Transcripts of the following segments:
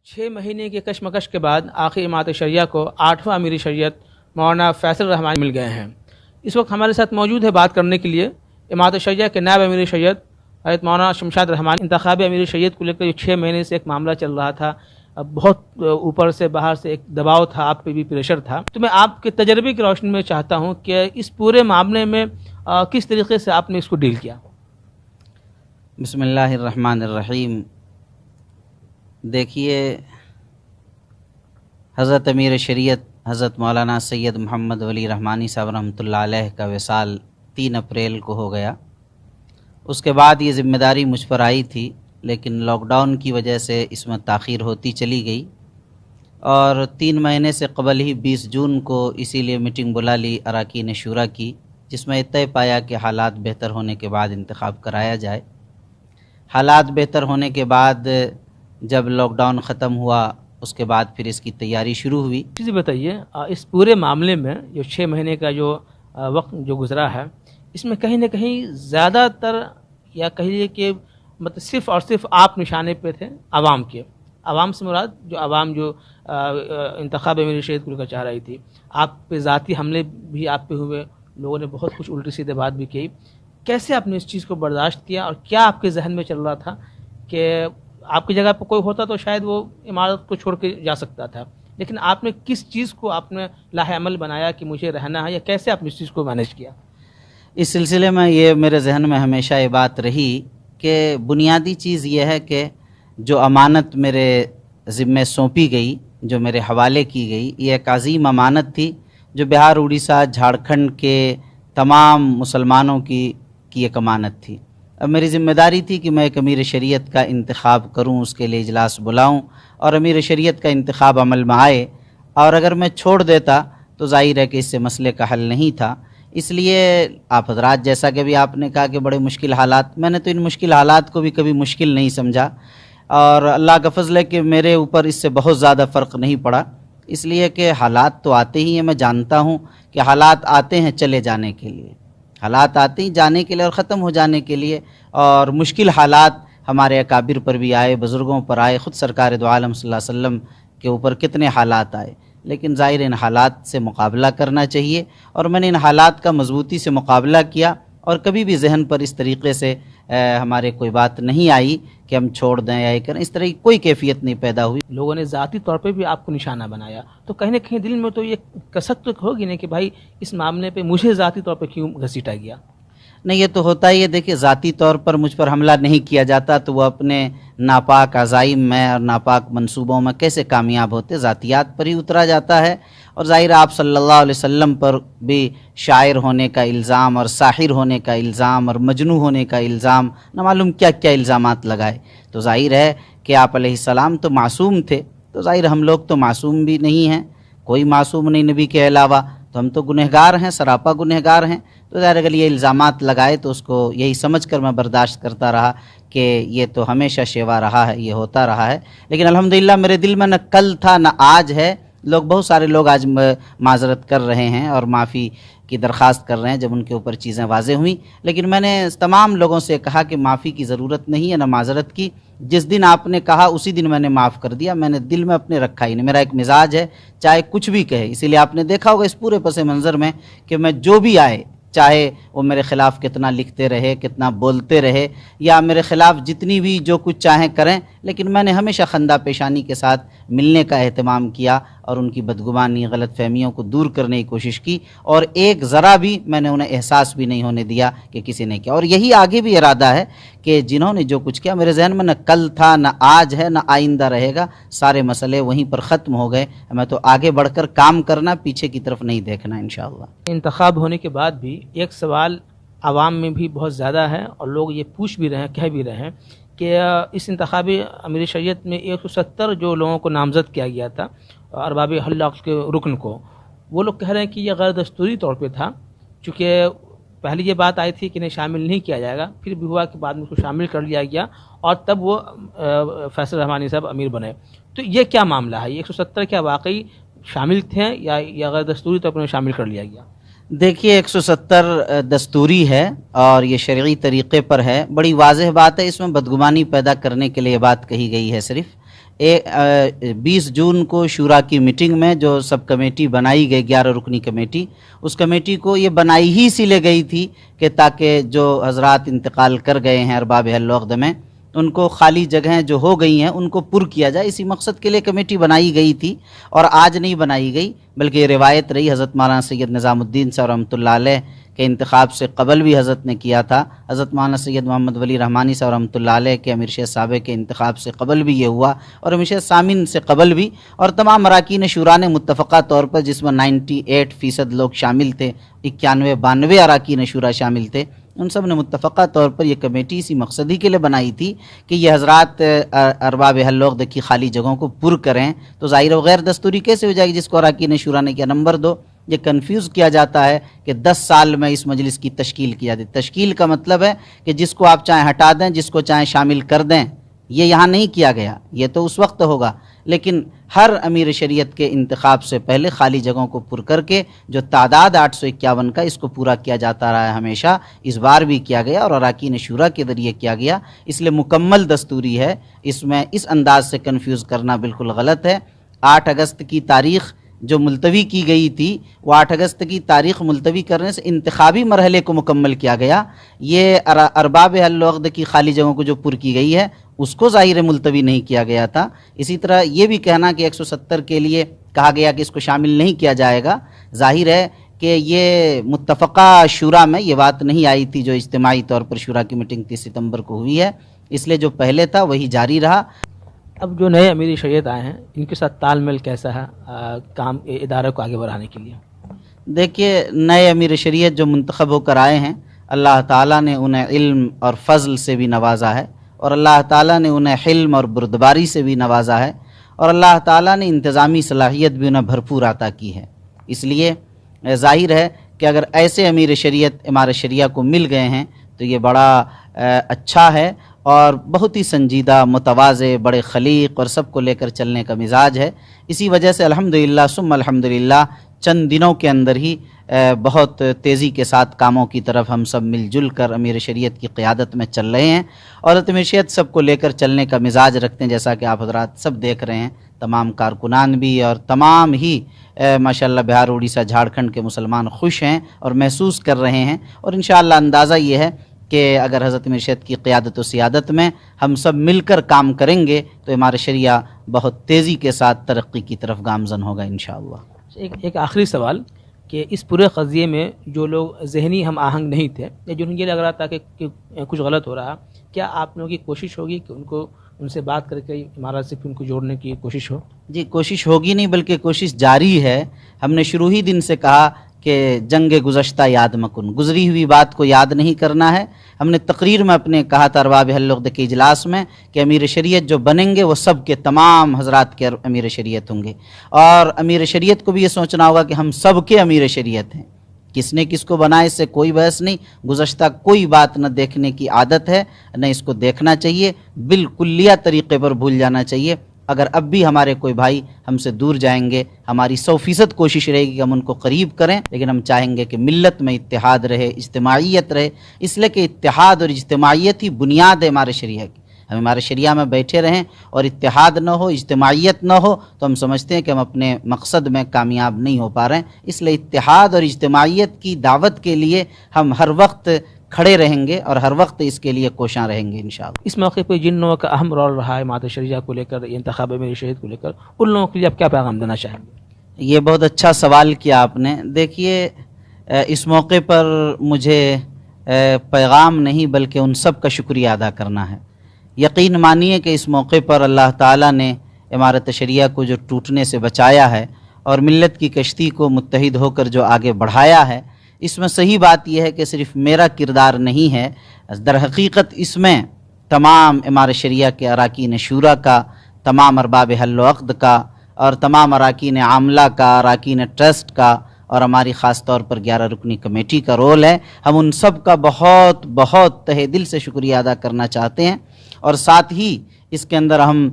6 مہینے کے کشمکش کے بعد آخر امارت شریعہ کو 8واں امیر شریعت مولانا فیصل رحمانی مل گئے ہیں۔ اس وقت ہمارے ساتھ موجود ہے بات کرنے کے لیے امارت شریعہ کے نائب امیر شریعت حضرت مولانا شمشاد رحمانی۔ انتخابی امیر شریعت کو لے کر 6 مہینے سے ایک معاملہ چل رہا تھا، بہت اوپر سے باہر سے ایک دباؤ تھا، آپ پہ بھی پریشر تھا۔ تو میں آپ کے تجربے کی روشنی میں چاہتا ہوں کہ اس پورے معاملے میں کس طریقے سے آپ نے اس کو ڈیل کیا؟ بسم اللہ الرحمن الرحیم۔ دیکھیے، حضرت امیر شریعت حضرت مولانا سید محمد ولی رحمانی صاحب رحمۃ اللہ علیہ کا وصال 3 اپریل کو ہو گیا۔ اس کے بعد یہ ذمہ داری مجھ پر آئی تھی، لیکن لاک ڈاؤن کی وجہ سے اس میں تاخیر ہوتی چلی گئی، اور 3 مہینے سے قبل ہی 20 جون کو اسی لیے میٹنگ بلا لی اراکین شورا کی، جس میں طے پایا کہ حالات بہتر ہونے کے بعد انتخاب کرایا جائے۔ حالات بہتر ہونے کے بعد جب لاک ڈاؤن ختم ہوا، اس کے بعد پھر اس کی تیاری شروع ہوئی۔ چیزیں بتائیے، اس پورے معاملے میں جو 6 مہینے کا جو وقت جو گزرا ہے، اس میں کہیں نہ کہیں زیادہ تر یا کہیے کہ مطلب صرف اور صرف آپ نشانے پہ تھے عوام کے۔ عوام سے مراد جو عوام جو انتخاب امیر شریعت کو لے کر چاہ رہی تھی، آپ پہ ذاتی حملے بھی آپ پہ ہوئے، لوگوں نے بہت کچھ الٹی سیدھے بات بھی کی۔ کیسے آپ نے اس چیز کو برداشت کیا، اور کیا آپ کے ذہن میں چل رہا تھا کہ آپ کی جگہ پہ کوئی ہوتا تو شاید وہ عمارت کو چھوڑ کے جا سکتا تھا، لیکن آپ نے کس چیز کو آپ نے لاہ عمل بنایا کہ مجھے رہنا ہے، یا کیسے آپ نے اس چیز کو مینیج کیا؟ اس سلسلے میں یہ میرے ذہن میں ہمیشہ یہ بات رہی کہ بنیادی چیز یہ ہے کہ جو امانت میرے ذمے سونپی گئی، جو میرے حوالے کی گئی، یہ ایک عظیم امانت تھی جو بہار، اڑیسہ، جھارکھنڈ کے تمام مسلمانوں کی ایک امانت تھی۔ اب میری ذمہ داری تھی کہ میں ایک امیر شریعت کا انتخاب کروں، اس کے لیے اجلاس بلاؤں، اور امیر شریعت کا انتخاب عمل میں آئے، اور اگر میں چھوڑ دیتا تو ظاہر ہے کہ اس سے مسئلے کا حل نہیں تھا۔ اس لیے آپ حضرات، جیسا کہ بھی آپ نے کہا کہ بڑے مشکل حالات، میں نے تو ان مشکل حالات کو بھی کبھی مشکل نہیں سمجھا، اور اللہ کا فضل ہے کہ میرے اوپر اس سے بہت زیادہ فرق نہیں پڑا، اس لیے کہ حالات تو آتے ہی ہیں۔ میں جانتا ہوں کہ حالات آتے ہیں چلے جانے کے لیے، حالات آتے ہی جانے کے لیے اور ختم ہو جانے کے لیے، اور مشکل حالات ہمارے اکابر پر بھی آئے، بزرگوں پر آئے، خود سرکار دو عالم صلی اللہ علیہ وسلم کے اوپر کتنے حالات آئے، لیکن ظاہر ان حالات سے مقابلہ کرنا چاہیے، اور میں نے ان حالات کا مضبوطی سے مقابلہ کیا، اور کبھی بھی ذہن پر اس طریقے سے ہمارے کوئی بات نہیں آئی کہ ہم چھوڑ دیں یا یہ کریں، اس طرح کی کوئی کیفیت نہیں پیدا ہوئی۔ لوگوں نے ذاتی طور پہ بھی آپ کو نشانہ بنایا، تو کہیں نہ کہیں دل میں تو یہ کسک تو ہوگی نہیں کہ بھائی اس معاملے پہ مجھے ذاتی طور پہ کیوں گھسیٹا گیا؟ نہیں، یہ تو ہوتا ہی ہے۔ دیکھیے، ذاتی طور پر مجھ پر حملہ نہیں کیا جاتا تو وہ اپنے ناپاک عزائم میں اور ناپاک منصوبوں میں کیسے کامیاب ہوتے، ذاتیات پر ہی اترا جاتا ہے، اور ظاہر آپ صلی اللہ علیہ وسلم پر بھی شاعر ہونے کا الزام، اور ساحر ہونے کا الزام، اور مجنون ہونے کا الزام، نہ معلوم کیا کیا الزامات لگائے، تو ظاہر ہے کہ آپ علیہ السلام تو معصوم تھے، تو ظاہر ہم لوگ تو معصوم بھی نہیں ہیں، کوئی معصوم نہیں نبی کے علاوہ، تو ہم تو گنہگار ہیں، سراپا گنہگار ہیں، تو ظاہر اگر یہ الزامات لگائے تو اس کو یہی سمجھ کر میں برداشت کرتا رہا کہ یہ تو ہمیشہ شیوا رہا ہے، یہ ہوتا رہا ہے، لیکن الحمدللہ میرے دل میں نہ کل تھا نہ آج ہے۔ بہت سارے لوگ آج معذرت کر رہے ہیں اور معافی کی درخواست کر رہے ہیں جب ان کے اوپر چیزیں واضح ہوئیں، لیکن میں نے تمام لوگوں سے کہا کہ معافی کی ضرورت نہیں ہے، نہ معذرت کی۔ جس دن آپ نے کہا اسی دن میں نے معاف کر دیا، میں نے دل میں اپنے رکھا ہی نہیں۔ میرا ایک مزاج ہے، چاہے کچھ بھی کہے، اسی لیے آپ نے دیکھا ہوگا اس پورے پس منظر میں کہ میں جو بھی آئے، چاہے وہ میرے خلاف کتنا لکھتے رہے، کتنا بولتے رہے، یا میرے خلاف جتنی بھی جو کچھ چاہیں کریں، لیکن میں نے ہمیشہ خندہ پیشانی کے ساتھ ملنے کا اہتمام کیا، اور ان کی بدگمانی، غلط فہمیوں کو دور کرنے کی کوشش کی، اور ایک ذرا بھی میں نے انہیں احساس بھی نہیں ہونے دیا کہ کسی نے کیا، اور یہی آگے بھی ارادہ ہے کہ جنہوں نے جو کچھ کیا، میرے ذہن میں نہ کل تھا نہ آج ہے نہ آئندہ رہے گا، سارے مسئلے وہیں پر ختم ہو گئے۔ میں تو آگے بڑھ کر کام کرنا، پیچھے کی طرف نہیں دیکھنا انشاءاللہ۔ انتخاب ہونے کے بعد بھی ایک سوال عوام میں بھی بہت زیادہ ہے، اور لوگ یہ پوچھ بھی رہے ہیں، کہہ بھی رہے ہیں کہ اس انتخابی امیر شریعت میں 170 جو لوگوں کو نامزد کیا گیا تھا ارباب حلق کے رکن کو، وہ لوگ کہہ رہے ہیں کہ یہ غیر دستوری طور پہ تھا، چونکہ پہلی یہ بات آئی تھی کہ انہیں شامل نہیں کیا جائے گا، پھر بھی ہوا کہ بعد میں اس کو شامل کر لیا گیا، اور تب وہ فیصل رحمانی صاحب امیر بنے۔ تو یہ کیا معاملہ ہے؟ یہ 170 کیا واقعی شامل تھے یا غیر دستوری طور پر انہیں شامل کر لیا گیا؟ دیکھیے، 170 دستوری ہے اور یہ شرعی طریقے پر ہے، بڑی واضح بات ہے، اس میں بدگمانی پیدا کرنے کے لیے یہ بات کہی گئی ہے۔ صرف 20 جون کو شورا کی میٹنگ میں جو سب کمیٹی بنائی گئی 11 رکنی کمیٹی، اس کمیٹی کو یہ بنائی ہی اسی لیے گئی تھی کہ تاکہ جو حضرات انتقال کر گئے ہیں ارباب اہل وقت میں ان کو خالی جگہیں جو ہو گئی ہیں ان کو پر کیا جائے، اسی مقصد کے لیے کمیٹی بنائی گئی تھی۔ اور آج نہیں بنائی گئی بلکہ یہ روایت رہی حضرت مولانا سید نظام الدین صاحب رحمۃ اللہ علیہ کے انتخاب سے قبل بھی حضرت نے کیا تھا، حضرت مولانا سید محمد ولی رحمانی صاحب رحمۃ اللہ علیہ کے امیر شیخ صاحب کے انتخاب سے قبل بھی یہ ہوا، اور امیر شیخ سامن سے قبل بھی، اور تمام اراکین شورا نے متفقہ طور پر جس میں 98% لوگ شامل تھے، 91-92 اراکین شورا شامل تھے، ان سب نے متفقہ طور پر یہ کمیٹی اسی مقصد ہی کے لیے بنائی تھی کہ یہ حضرات ارباب اہل وقت کی خالی جگہوں کو پر کریں۔ تو ظاہر و غیر دستوری کیسے ہو جائے گی جس کو اراکین شورا نے کیا؟ نمبر 2، یہ کنفیوز کیا جاتا ہے کہ 10 سال میں اس مجلس کی تشکیل کی جاتی ہے۔ تشکیل کا مطلب ہے کہ جس کو آپ چاہیں ہٹا دیں، جس کو چاہیں شامل کر دیں، یہ یہاں نہیں کیا گیا، یہ تو اس وقت ہوگا، لیکن ہر امیر شریعت کے انتخاب سے پہلے خالی جگہوں کو پر کر کے جو تعداد 851 کا اس کو پورا کیا جاتا رہا ہے ہمیشہ، اس بار بھی کیا گیا اور اراکین شورا کے ذریعے کیا گیا، اس لیے مکمل دستوری ہے۔ اس میں اس انداز سے کنفیوز کرنا بالکل غلط ہے۔ 8 اگست کی تاریخ جو ملتوی کی گئی تھی، وہ 8 اگست کی تاریخ ملتوی کرنے سے انتخابی مرحلے کو مکمل کیا گیا، یہ ارباب اہل وقت کی خالی جگہوں کو جو پر کی گئی ہے اس کو ظاہر ملتوی نہیں کیا گیا تھا۔ اسی طرح یہ بھی کہنا کہ 170 کے لیے کہا گیا کہ اس کو شامل نہیں کیا جائے گا، ظاہر ہے کہ یہ متفقہ شورا میں یہ بات نہیں آئی تھی جو اجتماعی طور پر شورا کی میٹنگ 30 ستمبر کو ہوئی ہے، اس لیے جو پہلے تھا وہی جاری رہا۔ اب جو نئے امیر شریعت آئے ہیں ان کے ساتھ تال میل کیسا ہے کام ادارے کو آگے بڑھانے کے لیے؟ دیکھیے، نئے امیر شریعت جو منتخب ہو کر آئے ہیں، اللہ تعالیٰ نے انہیں علم اور فضل سے بھی نوازا ہے، اور اللہ تعالیٰ نے انہیں حلم اور بردباری سے بھی نوازا ہے، اور اللہ تعالیٰ نے انتظامی صلاحیت بھی انہیں بھرپور عطا کی ہے۔ اس لیے ظاہر ہے کہ اگر ایسے امیر شریعت امارت شریعہ کو مل گئے ہیں تو یہ بڑا اچھا ہے، اور بہت ہی سنجیدہ، متواضع، بڑے خلیق اور سب کو لے کر چلنے کا مزاج ہے۔ اسی وجہ سے الحمدللہ ثم الحمدللہ چند دنوں کے اندر ہی بہت تیزی کے ساتھ کاموں کی طرف ہم سب مل جل کر امیر شریعت کی قیادت میں چل رہے ہیں، اور امیر شریعت سب کو لے کر چلنے کا مزاج رکھتے ہیں، جیسا کہ آپ حضرات سب دیکھ رہے ہیں، تمام کارکنان بھی اور تمام ہی ماشاءاللہ بہار، اڑیسہ، جھارکھنڈ کے مسلمان خوش ہیں اور محسوس کر رہے ہیں، اور انشاءاللہ اندازہ یہ ہے کہ اگر حضرت امیر شریعت کی قیادت و سیادت میں ہم سب مل کر کام کریں گے تو امارت شریعہ بہت تیزی کے ساتھ ترقی کی طرف گامزن ہوگا انشاءاللہ۔ ایک آخری سوال کہ اس پورے قضیے میں جو لوگ ذہنی ہم آہنگ نہیں تھے یا جنہیں یہ لگ رہا تھا کہ کچھ غلط ہو رہا، کیا آپ لوگوں کی کوشش ہوگی کہ ان سے بات کر کے امارات سے ان کو جوڑنے کی کوشش ہو؟ جی، کوشش ہوگی نہیں بلکہ کوشش جاری ہے۔ ہم نے شروع ہی دن سے کہا کہ جنگ گزشتہ یاد مکن، گزری ہوئی بات کو یاد نہیں کرنا ہے۔ ہم نے تقریر میں اپنے کہا تھا ارباب اہل وقت کے اجلاس میں کہ امیر شریعت جو بنیں گے وہ سب کے تمام حضرات کے امیر شریعت ہوں گے، اور امیر شریعت کو بھی یہ سوچنا ہوگا کہ ہم سب کے امیر شریعت ہیں، کس نے کس کو بنا اس سے کوئی بحث نہیں۔ گزشتہ کوئی بات نہ دیکھنے کی عادت ہے، نہ اس کو دیکھنا چاہیے، بالکلیہ طریقے پر بھول جانا چاہیے۔ اگر اب بھی ہمارے کوئی بھائی ہم سے دور جائیں گے، ہماری 100% کوشش رہے گی کہ ہم ان کو قریب کریں، لیکن ہم چاہیں گے کہ ملت میں اتحاد رہے، اجتماعیت رہے، اس لیے کہ اتحاد اور اجتماعیت ہی بنیاد ہے ہمارے شریعہ کی۔ ہم ہمارے شریعہ میں بیٹھے رہیں اور اتحاد نہ ہو، اجتماعیت نہ ہو، تو ہم سمجھتے ہیں کہ ہم اپنے مقصد میں کامیاب نہیں ہو پا رہے ہیں۔ اس لیے اتحاد اور اجتماعیت کی دعوت کے لیے ہم ہر وقت کھڑے رہیں گے اور ہر وقت اس کے لیے کوشاں رہیں گے انشاءاللہ۔ اس موقع پہ جن لوگوں کا اہم رول رہا ہے امارت شریعہ کو لے کر، انتخاب امیر شریعت کو لے کر، ان لوگوں کے لیے آپ کیا پیغام دینا چاہیں گے؟ یہ بہت اچھا سوال کیا آپ نے۔ دیکھیے، اس موقع پر مجھے پیغام نہیں بلکہ ان سب کا شکریہ ادا کرنا ہے۔ یقین مانیے کہ اس موقع پر اللہ تعالیٰ نے امارت شریعہ کو جو ٹوٹنے سے بچایا ہے اور ملت کی کشتی کو متحد ہو کر جو آگے بڑھایا ہے، اس میں صحیح بات یہ ہے کہ صرف میرا کردار نہیں ہے، در حقیقت اس میں تمام امارت شریعہ کے اراکین شورا کا، تمام ارباب اہل وقت کا، اور تمام اراکین عاملہ کا، اراکین ٹرسٹ کا، اور ہماری خاص طور پر 11 رکنی کمیٹی کا رول ہے۔ ہم ان سب کا بہت بہت تہہ دل سے شکریہ ادا کرنا چاہتے ہیں، اور ساتھ ہی اس کے اندر ہم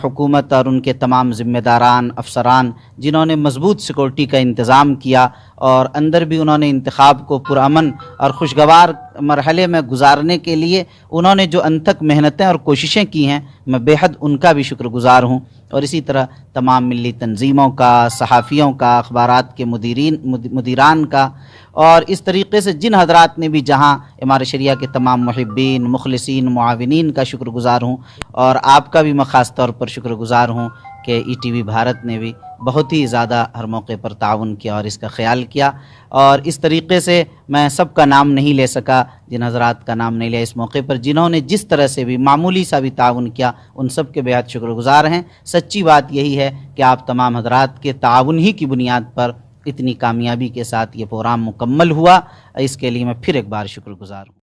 حکومت اور ان کے تمام ذمہ داران افسران جنہوں نے مضبوط سیکورٹی کا انتظام کیا اور اندر بھی انہوں نے انتخاب کو پرامن اور خوشگوار مرحلے میں گزارنے کے لیے انہوں نے جو انتھک محنتیں اور کوششیں کی ہیں، میں بے حد ان کا بھی شکر گزار ہوں، اور اسی طرح تمام ملی تنظیموں کا، صحافیوں کا، اخبارات کے مدیران کا، اور اس طریقے سے جن حضرات نے بھی جہاں امارت شریعہ کے تمام محبین، مخلصین، معاونین کا شکر گزار ہوں، اور آپ کا بھی میں خاص طور پر شکر گزار ہوں کہ ای ٹی وی بھارت نے بھی بہت ہی زیادہ ہر موقع پر تعاون کیا اور اس کا خیال کیا، اور اس طریقے سے میں سب کا نام نہیں لے سکا، جن حضرات کا نام نہیں لیا اس موقع پر، جنہوں نے جس طرح سے بھی معمولی سا بھی تعاون کیا، ان سب کے بے حد شکر گزار ہیں۔ سچی بات یہی ہے کہ آپ تمام حضرات کے تعاون ہی کی بنیاد پر اتنی کامیابی کے ساتھ یہ پروگرام مکمل ہوا، اس کے لیے میں پھر ایک بار شکر گزار ہوں۔